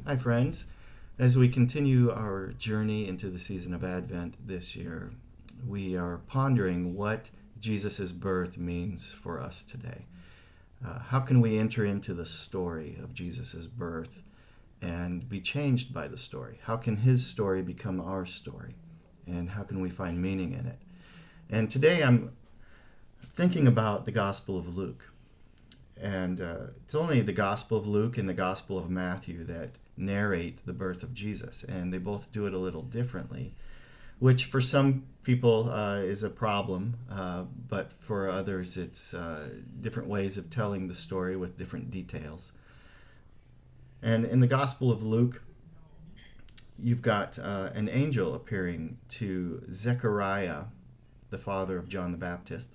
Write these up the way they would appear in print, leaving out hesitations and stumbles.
Hi, friends. As we continue our journey into the season of Advent this year, we are pondering what Jesus' birth means for us today. How can we enter into the story of Jesus' birth and be changed by the story? How can his story become our story? And how can we find meaning in it? And today I'm thinking about the Gospel of Luke. And it's only the Gospel of Luke and the Gospel of Matthew that narrate the birth of Jesus, and they both do it a little differently, which for some people is a problem, but for others it's different ways of telling the story with different details. And in the Gospel of Luke, you've got an angel appearing to Zechariah, the father of John the Baptist,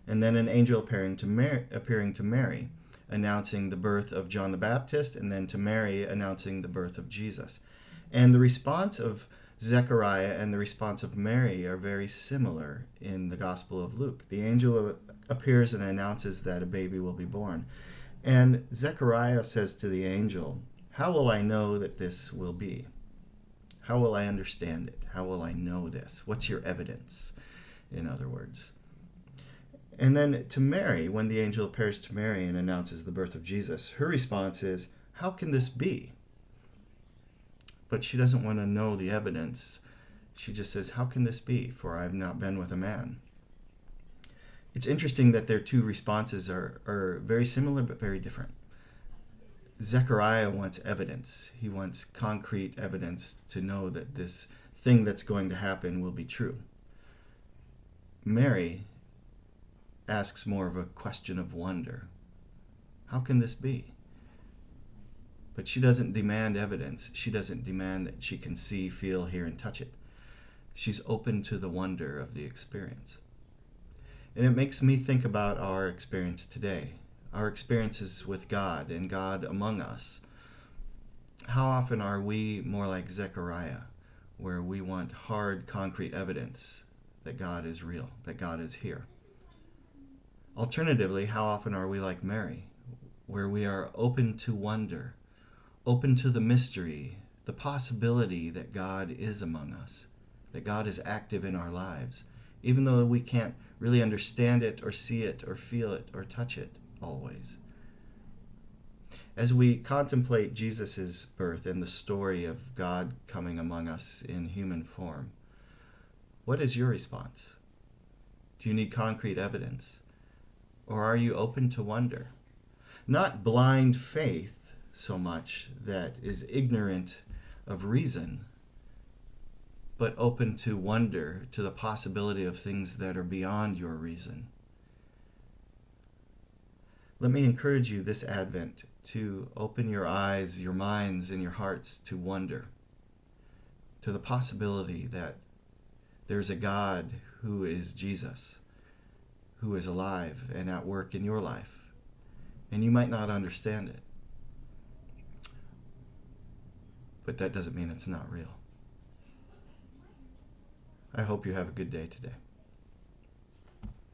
and then an angel appearing to Mary, announcing the birth of John the Baptist, and then to Mary announcing the birth of Jesus. And the response of Zechariah and the response of Mary are very similar in the Gospel of Luke. The angel appears and announces that a baby will be born. And Zechariah says to the angel, "How will I know that this will be? How will I understand it? How will I know this? What's your evidence?" In other words. And then to Mary, when the angel appears to Mary and announces the birth of Jesus, her response is, "How can this be?" But she doesn't want to know the evidence. She just says, "How can this be? For I have not been with a man." It's interesting that their two responses are very similar but very different. Zechariah wants evidence. He wants concrete evidence to know that this thing that's going to happen will be true. Mary asks more of a question of wonder. How can this be? But she doesn't demand evidence. She doesn't demand that she can see, feel, hear, and touch it. She's open to the wonder of the experience. And it makes me think about our experience today, our experiences with God and God among us. How often are we more like Zechariah, where we want hard, concrete evidence that God is real, that God is here? Alternatively, how often are we like Mary, where we are open to wonder, open to the mystery, the possibility that God is among us, that God is active in our lives, even though we can't really understand it or see it or feel it or touch it always. As we contemplate Jesus' birth and the story of God coming among us in human form, what is your response? Do you need concrete evidence? Or are you open to wonder? Not blind faith so much that is ignorant of reason, but open to wonder, to the possibility of things that are beyond your reason. Let me encourage you this Advent to open your eyes, your minds, and your hearts to wonder, to the possibility that there's a God who is Jesus, who is alive and at work in your life. And you might not understand it, but that doesn't mean it's not real. I hope you have a good day today.